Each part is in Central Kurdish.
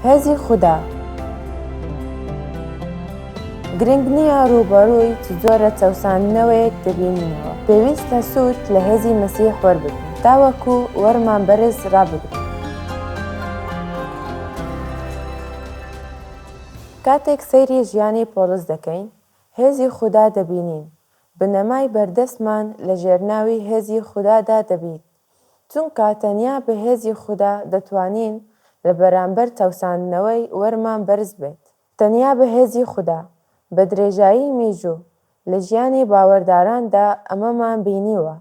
هێزی خودا گرنگ نییە ڕووبەڕووی زۆرە چەوساندنەوەیەک دەبینینەوە. پێویستە سوود لە هێزی مەسیح وەربگرین تاوەکو وەرمان بەرز ڕابگرین. کاتێک سەیری ژیانی پۆلس دەکەین، هێزی خودا دەبینین. بنەمای بەردەستمان لە ژێرناوی هێزی خودادا دەبیت، چونکە تەنیا بە هێزی خودا دەتوانین لە بەرامبەر چەوساندنەوەی وەرمان بەرز بێت. تەنیا بە هێزی خودا، بە درێژایی میژوو لە ژیانی باوەڕداراندا ئەمەمان بینیوە،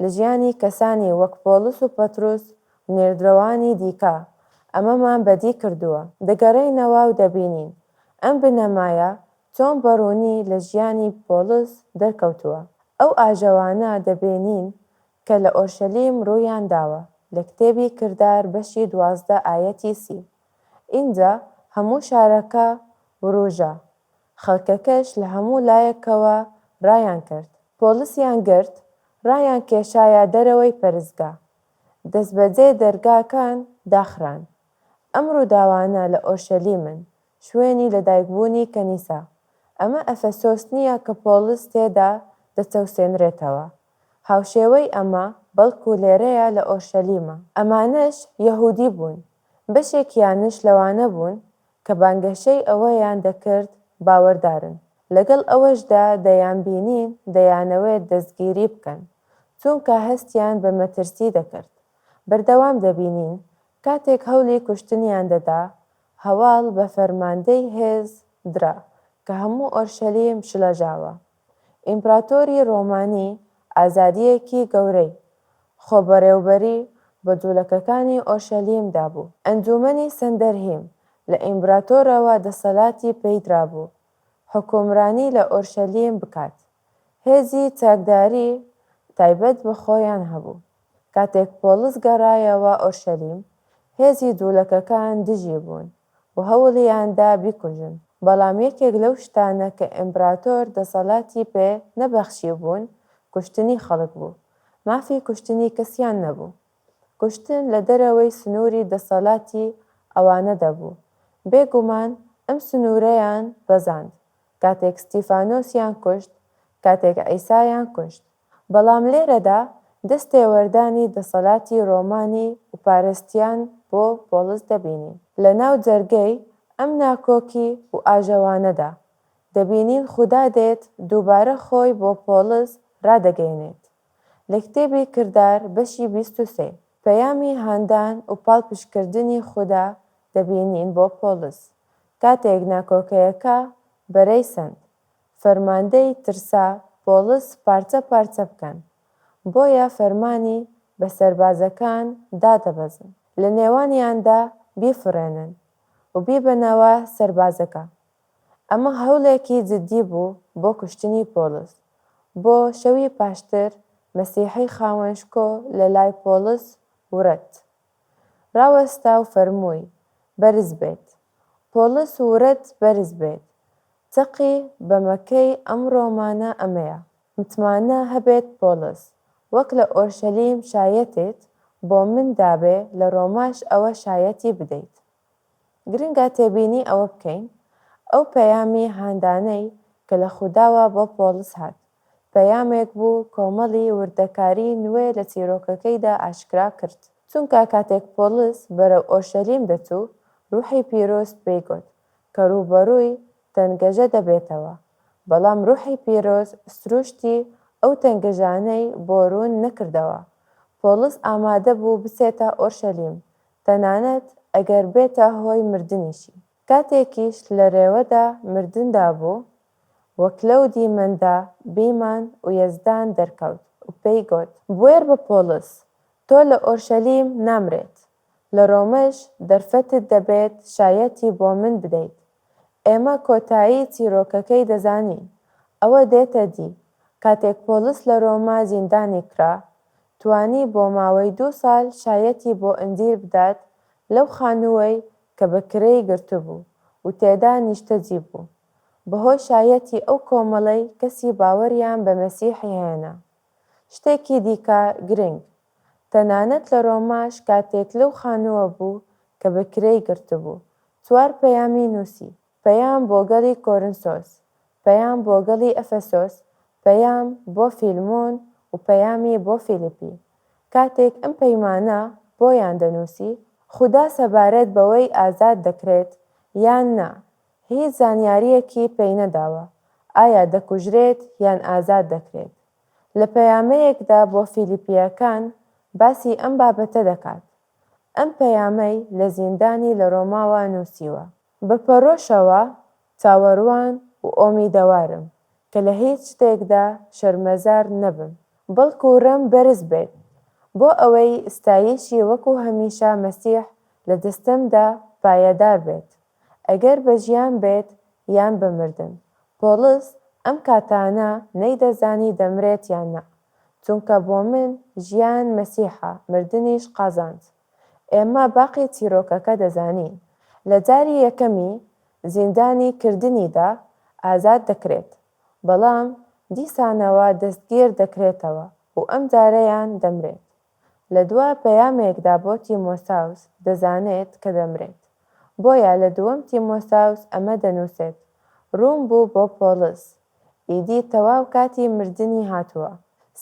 لە ژیانی کەسانی وەک پۆلس و پەتروس و نێردرەوانی دیکە ئەمەمان بەدی کردووە. دەگەڕێینەوە و دەبینین ئەم بنەمایە چۆن بەڕوونی لە ژیانی پۆلس دەرکەوتووە. ئەو ئاژەوانە دەبینین کە لە ئۆرشەلیم ڕوویان داوە لە کتێبی کردار بەشی 12 ئایەتی 30. ئینجا هەموو شارەکە وروژە، خەڵکەکەش لە هەموو لایەکەوە ڕایان کرد. پۆلسیان گرت، ڕایان کێشایە دەرەوەی پەرستگا، دەستبەجێ دەرگاکان داخران. ئەم ڕووداوانە لە ئۆرشەلیمن، شوێنی لەدایکبوونی کەنیسا. ئەمە ئەفەسۆس نییە کە پۆلس تێدا دەچەوسێنرێتەوە. هاوشێوەی ئەمە بەڵکو لێرەیە لە ئۆرشەلیمە. ئەمانەش یەهودی بوون، بەشێکیانش لەوانە بوون کە بانگەشەی ئەوەیان دەکرد باوەڕدارن. لەگەڵ ئەوەشدا دەیانبینین دەیانەوێت دەستگیری بکەن، چونکە هەستیان بە مەترسی دەکرد. بەردەوام دەبینین کاتێک هەوڵی کوشتنیان دەدا، هەواڵ بە فەرماندەی هێز درا کە هەموو ئۆرشەلیم شلەژاوە. ئیمپراتۆری ڕۆمانی ئازادیەکی گەورەی خۆبەڕێوەبەری بە جوولەکەکانی ئۆرشەلیمدا بوو. ئەنجومەنی سەندەرهیم لە ئیمپراتۆرەوە دەسەڵاتی پێیدرابوو حکومڕانی لە ئۆرشەلیم بکات. هێزی چاکداری تایبەت بە خۆیان هەبوو. کاتێک پۆلس گەڕایەوە ئۆرشەلیم، هێزی جوولەکەکان دژی بوون و هەوڵیاندا بیکوژن. بەڵام یەکێک لەو شتانە کە ئیمپراتۆر دەسەڵاتی پێ نەبەخشی بوون، کوشتنی خەڵک بوو. مافی کوشتنی کەسیان نەبوو. کوشتن لە دەرەوەی سنووری دەسەڵاتی ئەوانە دەبوو. بێگومان ئەم سنوورەیان بەزاند کاتێک ستیفانۆسیان کوشت، کاتێک عیسایان کوشت. بەڵام لێرەدا دەستێوەردانی دەسەڵاتی ڕۆمانی و پارێستیان بۆ پۆلس دەبینین. لە ناو جەرگەی ئەم ناکۆکی و ئاژەوانەدا دەبینین خودا دێت دووبارە خۆی بۆ پۆلس ڕادەگەیەنێت. لە کتێبی کردار بەشی 23 پەیامی هاندان و پاڵپشتکردنی خودا دەبینین بۆ پۆلس. کاتێک ناکۆکەیەکە بەرەی سند، فەرماندەی ترسا پۆلس پارچە پارچە بکەن، بۆیە فەرمانی بە سەربازەکان دادەبەزن لە نێوانیاندا بیفڕێنن و بیبەنەوە سەربازەکە. ئەمە هەوڵێکی جددی بوو بۆ کوشتنی پۆلس. بۆ شەوی پاشتر مەسیحی خاوەنشکۆ لە لای پۆلس ورەت ڕاوەستا و فەرمووی بەرز بێت. پۆلس ورەت بەرز بێت. چەقی بە مەکەی ئەم ڕۆمانە ئەمەیە. متمانە هەبێت پۆلس وەک لە ئۆرشەلیم شایەتێت بۆ من دابێ لە ڕۆماش ئەوە شایەتی بدەیت. گرنگە تێبینی ئەوە بکەین ئەو پەیامی هاندانەی کە لە خوداوە بۆ پۆلس هات، پەیامێک بوو کۆمەڵی وردەکاری نوێ لە چیرۆکەکەیدا ئاشکرا کرد. چونکە کاتێک پۆلس بەرەو ئۆرشەلیم دەچوو، ڕوحی پیرۆست پێی گوت کە ڕووبەڕووی تەنگەژە دەبێتەوە. بەڵام ڕوحی پیرۆز سروشتی ئەو تەنگەژانەی بۆ ڕوون نەکردەوە. پۆلس ئامادە بوو بچێتە ئۆرشەلیم، تەنانەت ئەگەر بێتە هۆی مردنیشی. کاتێکیش لە ڕێوەدا مردندا بوو، وەک لەو دیمەندا بیمان و یەزدان دەرکەوت و پێی گوت بوێر بە پۆلس، تۆ لە ئۆرشەلیم نامرێت، لە ڕۆمەش دەرفەتت دەبێت شایەتی بۆ من بدەیت. ئێمە کۆتایی چیرۆکەکەی دەزانین. ئەوە دێتە دی کاتێک پۆلس لە ڕۆما زیندانی کرا، توانی بۆ ماوەی 2 ساڵ شایەتی بۆ ئەنجیل بدات لەو خانووەی کە بە کرێی گرتبوو و تێدا نیشتەجی بوو، بەهۆی شایەتی ئەو کۆمەڵەی کەسی باوەریان بە مەسیحی هێنا. شتێکی دیکە گرنگ، تەنانەت لە ڕۆماش کاتێک لەو خانووە بوو کە بە کرێی گرتبوو، 4 پەیامی نووسی، پەیام بۆ گەڵی کۆرنسۆس، پەیام بۆ گەڵی ئەفەسۆس، پەیام بۆ فیلمۆن و پەیامی بۆ فیلیپی. کاتێک ئەم پەیمانە بۆیان دەنووسی، خودا سەبارەت بەوەی ئازاد دەکرێت یان نا، هیچ زانیاریەکی پێی نەداوە، ئایا دەکوژرێت یان ئازاد دەکرێت. لە پەیامەیەکدا بۆ فیلیپیەکان باسی ئەم بابەتە دەکات. ئەم پەیامەی لە زیندانی لە ڕۆماوە نووسیوە. بە پەرۆشەوە چاوەڕوان و ئۆمیدەوارم کە لە هیچ شتێکدا شەرمەزار نەبم، بەڵکو ڕێم بەرز بێت بۆ ئەوەی ستایشی وەکو هەمیشە مەسیح لە دەستەمدا پایەدار بێت، ئەگەر بە ژیان بێت یان بە مردن. پۆڵس ئەم کاتانە نەیدەزانی دەمرێت یان نا، چونکە بۆ من ژیان مەسیحە، مردنیش قازاند. ئێمە باقی چیرۆکەکە دەزانین. لە جاری یەکەمی زیندانی کردنیدا ئازاد دەکرێت، بەڵام دیسانەوە دەستگیر دەکرێتەوە و ئەم جارەیان دەمرێت. لە دووە پەیامێکدا بۆ تیمۆساوس دەزانێت کە دەمرێت. بۆیە لە دووەم تیمۆساوس ئەمە دەنووسێت: ڕوون بوو بۆ پۆڵس، ئیدی تەواو کاتی مردنی هاتووە.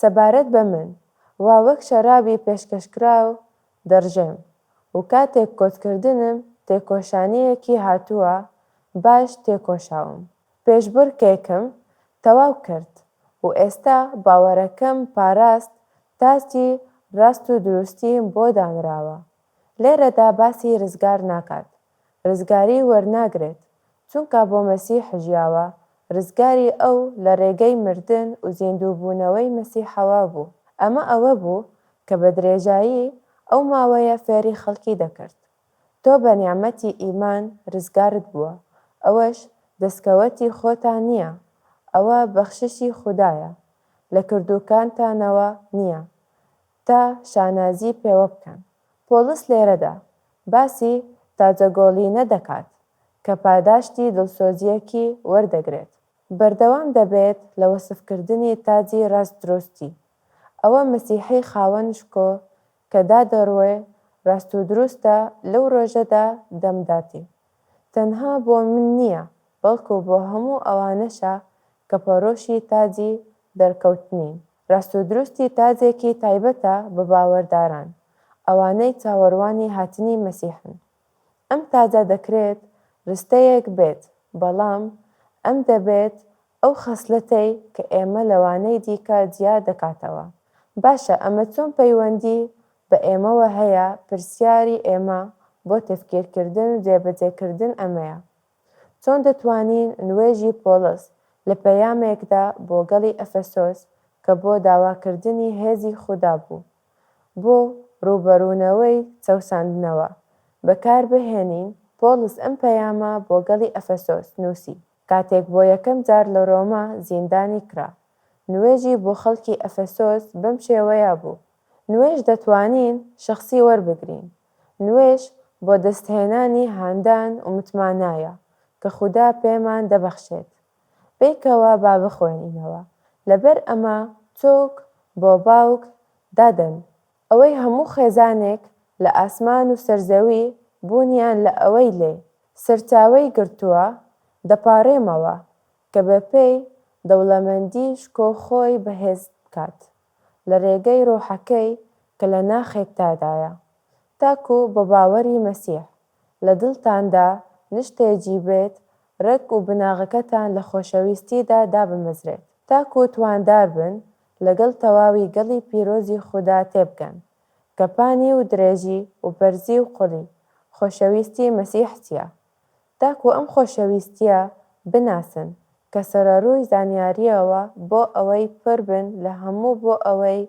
سەبارەت بە من وا وەک شەرابی پێشکەشکراو دەڕژێم و کاتێک کۆچکردنم تێکۆشانەیەکی هاتووە باش تێکۆشاوم. پێشبڕکێکم تەواو کرد و ئێستا باوەڕەکەم پاراست، تاچی ڕاست و دروستیم بۆ دانراوە. لێرەدا باسی ڕزگار ناکات، ڕزگاری وەرناگرێت، چونکە بۆ مەسیح ژیاوە. ڕزگاری ئەو لە ڕێگەی مردن و زیندووبوونەوەی مەسیحەوە بوو. ئەمە ئەوە بوو کە بە درێژایی ئەو ماوەیە فێری خەڵکی دەکرد. تۆ بە نیعمەتی ئیمان ڕزگارت بووە، ئەوەش دەستکەوەتی خۆتان نییە، ئەوە بەخششی خودایە، لە کردووکانتانەوە نییە، تا شانازی پێوە بکەن. پۆڵس لێرەدا باسی تاجەگۆڵینە دەکات کە پاداشتی دڵسۆزیەکی وەردەگرێت. بەردەوام دەبێت لە وەسفکردنی تاجی ڕاستدرۆستی، ئەوە مەسیحی خاوەن شکۆ کە دادەڕوێ ڕاست و دروستە لەو ڕۆژەدا دەمداتی. تەنها بۆ من نییە، بەڵکو بۆ هەموو ئەوانەشە کە پەرۆشی تاجی دەرکەوتنین. ڕاست و دروستی تاجێکی تایبەتە بە باوەڕداران، ئەوانەی چاوەڕوانی هاتنی مەسیحن. ئەم تاجە دەکرێت ڕستەیەک بێت، بەڵام ئەم دەبێت ئەو خەسلەتەی کە ئێمە لەوانەی دیکە جیا دەکاتەوە. باشە، ئەمە چۆن پەیوەندی بە ئێمەوە هەیە؟ پرسیاری ئێمە بۆ تەفکیرکردن و جێبەجێکردن ئەمەیە: چۆن دەتوانین نوێژی پۆڵس لە پەیامێکدا بۆ گەڵی ئەفەسۆس کە بۆ داواکردنی هێزی خودا بوو، بۆ ڕووبەرونەوەی چەوساندنەوە بەکاربهێنین؟ پۆڵس ئەم پەیامە بۆ گەڵی ئەفەسۆس نووسی کاتێک بۆ یەکەم جار لە ڕۆما زیندانی کرا. نوێژی بۆ خەڵکی ئەفەسۆس بەم شێوەیە بوو: نوێژ دەتوانین شخصی وەربگرین. نوێژ بۆ دەستهێنانی هاندان و متمانایە کە خودا پێمان دەبەخشێت. پێیکەوە با بخوێنینەوە: لەبەر ئەمە چۆک بۆ باوک دادەن، ئەوەی هەموو خێزانێک لە ئاسمان و سەرزەوی بوونیان لە ئەوەی لێ سەرچاوەی گرتووە دەپاڕێمەوە کە بەپێی دەوڵەمەندی شکۆ خۆی بەهێز بکات لە ڕێگەی ڕۆحەکەی کە لە ناخێکدادایە، تاکو بە باوەری مەسیح لە دڵتاندا نیشتێجی بێت، ڕێک و بناغەکەتان لە خۆشەویستیدا دابمەزرێت، تاکو تواندار بن لەگەڵ تەواوی گەڵی پیرۆزی خودا تێبگەن کە پانی و درێژی و بەرزی و قوڵی خۆشەویستی مەسیح چییە، تاکو ئەم خۆشەویستیە بناسن کە سەرەڕووی زانیاریەوە بۆ ئەوەی پڕ بن لە هەموو بۆ ئەوەی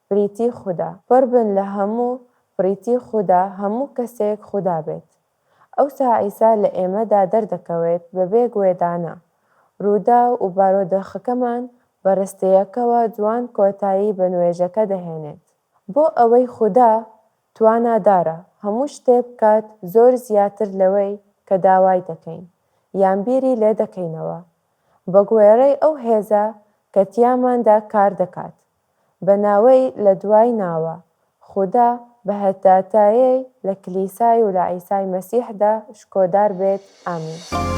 بریتی خودا، پڕ بن لە هەموو بریتی خودا، هەموو کەسێک خودا بێت. ئەوسا عیسا لە ئێمەدا دەردەکەوێت بەبێ گوێدانە، ڕوودا و بارۆدەخەکەمان بە ڕستەیەکەوە جوان کۆتایی بە نوێژەکە دەهێنێت، بۆ ئەوەی خودا توانادارە هەموو شتێ بکات زۆر زیاتر لەوەی کە داوای دەکەین یان بیری لێ دەکەینەوە، بە گوێرەی ئەو هێزە کە تیاماندا کار دەکات. بە ناوەی لە دوای ناوە خودا بە هەتاتایەی لە کلیسای و لە عیسای مەسیحدا شکۆدار بێت. ئامین.